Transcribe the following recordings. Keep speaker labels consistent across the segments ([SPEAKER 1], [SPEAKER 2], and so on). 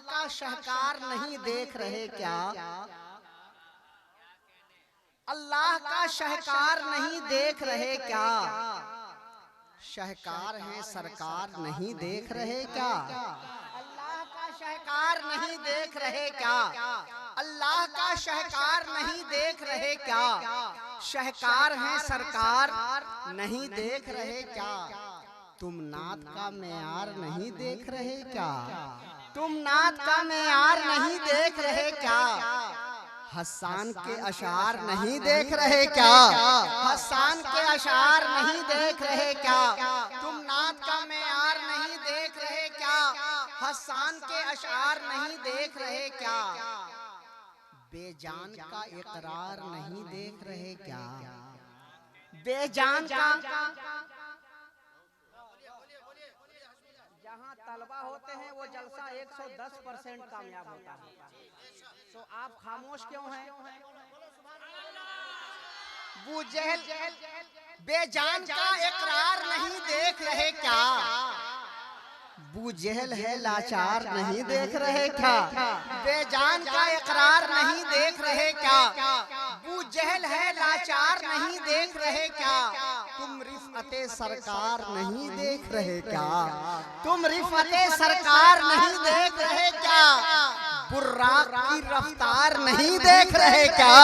[SPEAKER 1] का शाहकार नहीं देख रहे क्या? अल्लाह का शाहकार नहीं देख रहे क्या? शाहकार हैं सरकार नहीं देख रहे क्या? अल्लाह का शाहकार नहीं देख रहे क्या? अल्लाह का शाहकार नहीं देख रहे क्या? शाहकार हैं सरकार नहीं देख रहे क्या? तुम नात का मेयार नहीं देख रहे क्या? तुम नात का मेयार नहीं देख रहे क्या? हसन के अशार नहीं देख रहे क्या? हसन के अशार नहीं देख रहे क्या? तुम नात का मेयार नहीं देख रहे क्या? हसन के अशार नहीं देख रहे क्या? बेजान का इकरार नहीं देख रहे क्या? बेजान का जहाँ तलबा होते हैं वो जलसा 110% कामयाब होता है। तो आप खामोश क्यों हैं? वो जहल बेजान का इकरार नहीं देख रहे क्या? बू जहल है लाचार नहीं देख रहे क्या? बेजान का इकरार नहीं देख रहे क्या? बू जहल है लाचार नहीं देख रहे क्या? तुम रिफअते सरकार नहीं देख रहे क्या? तुम रिफअते सरकार नहीं देख रहे क्या? बुर्राक की रफ्तार नहीं देख रहे क्या?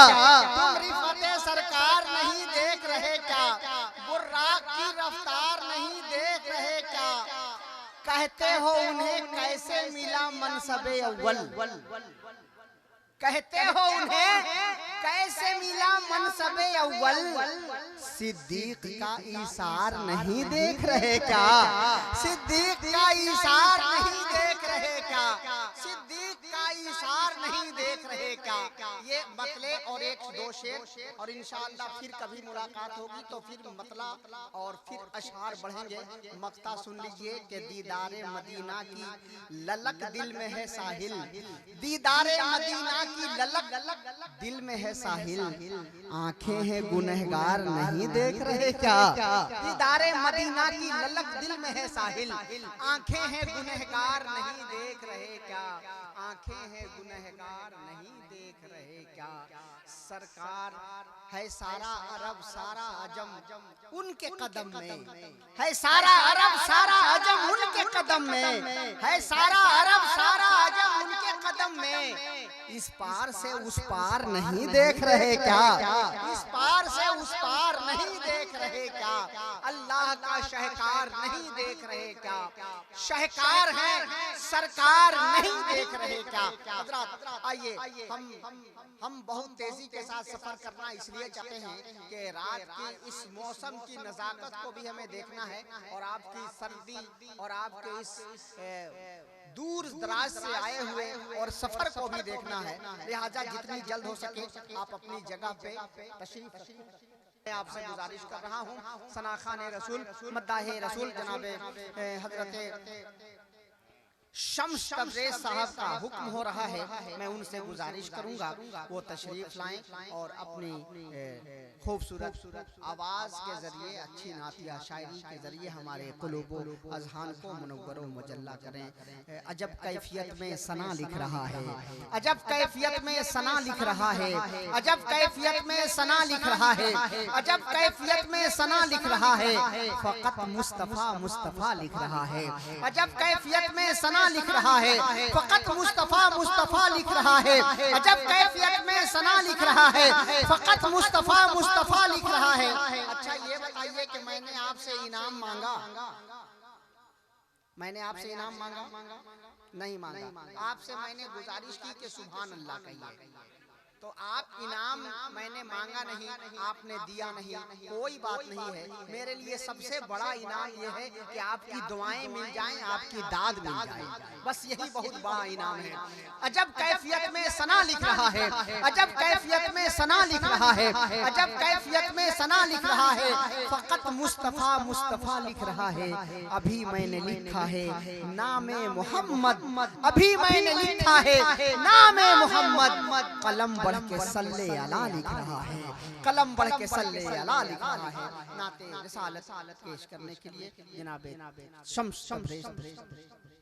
[SPEAKER 1] तुम रिफअते सरकार नहीं देख रहे क्या? बुर्राक की रफ्तार नहीं देख रहे क्या? कहते हो उन्हें कैसे मिला मनसबे अव्वल? कहते हो उन्हें कैसे मिला मनसबे अव्वल? सिद्दीक का इशार नहीं देख रहे क्या? सिद्दीक का इशार नहीं देख रहे क्या? सिद्दीक का इशार नहीं देख रहे क्या? ये मतले और एक दो शेर और इंशाअल्लाह फिर कभी मुलाकात होगी तो फिर मतला और फिर अशार बढ़ेंगे। मक्ता सुन लीजिए कि दीदारे मदीना की ललक दिल में है साहिल। दीदारे मदीना की ललक दिल में है साहिल। आंखें हैं गुनहगार नहीं देख रहे क्या? दीदारे मदीना की ललक दिल में है साहिल। आंखें हैं गुनहगार नहीं देख रहे क्या? आंखें हैं गुनहगार नहीं देख रहे क्या? सरकार है सारा अरब सारा अजम उनके कदम में है। सारा अरब सारा अजम उनके कदम में है। सारा अरब सारा अजम उनके कदम में। इस पार से उस पार नहीं देख रहे क्या? इस पार से उस पार नहीं देख रहे क्या? अल्लाह का शाहकार नहीं देख रहे क्या? शाहकार है सरकार नहीं देख रहे क्या? हज़रात आइए हम बहुत तेजी के साथ सफर करना इसलिए चाहते हैं कि रात के इस मौसम की नजाकत को भी हमें देखना है और आपकी सर्दी और आपके इस दूर दराज से आए हुए और सफर को भी देखना है। लिहाजा जितनी जल्द हो सके आप अपनी जगह पे तशरीफ रखें। मैं आपसे गुजारिश कर रहा हूँ सना खान रसूल मद्दाहे रसूल जनाबे हजरत शम्स तबरेज साहब का हुक्म हो रहा है। मैं उनसे गुजारिश करूंगा वो तशरीफ लाएं और अपनी खूबसूरत आवाज के जरिए अच्छी नातिया शायरी के जरिए हमारे कुलूबो अज़हान को मुनव्वर व मुजल्ला करें। अजब कैफियत में सना लिख रहा है। अजब कैफियत में सना लिख रहा है। अजब कैफियत में सना लिख रहा है। अजब कैफियत में सना लिख रहा है। फकत मुस्तफा मुस्तफा लिख रहा है। अजब कैफियत में सना लिख रहा है। फकत मुस्तफा मुस्तफा लिख रहा है। अजब कैफियत में सना लिख रहा है। फकत मुस्तफा मुस्तफा लिख रहा है। अच्छा ये बताइए कि मैंने आपसे इनाम मांगा? मैंने आपसे इनाम मांगा? नहीं मांगा। आपसे मैंने गुजारिश की कि सुभान अल्लाह कहिए। तो आप इनाम मैंने मांगा नहीं, आपने दिया नहीं, कोई बात नहीं है। मेरे लिए सबसे बड़ा इनाम यह है कि आपकी दुआएं मिल जाएं, आपकी दाद मिल जाए। बस यही बहुत बड़ा इनाम है। अजब कैफियत में सना लिख रहा है। अजब कैफियत में सना लिख रहा है। अजब कैफियत में सना लिख रहा है। फकत मुस्तफा मुस्तफा लिख रहा है। अभी मैंने लिखा है नामे मोहम्मद। अभी मैंने लिखा है नामे मोहम्मद। कलम बढ़ के सल्ले अला लिख रहा है। कलम बढ़ के सल्ले अला लिख रहा है। नाते रिसालत पेश करने के लिए जनाबे शम्स तबरेज़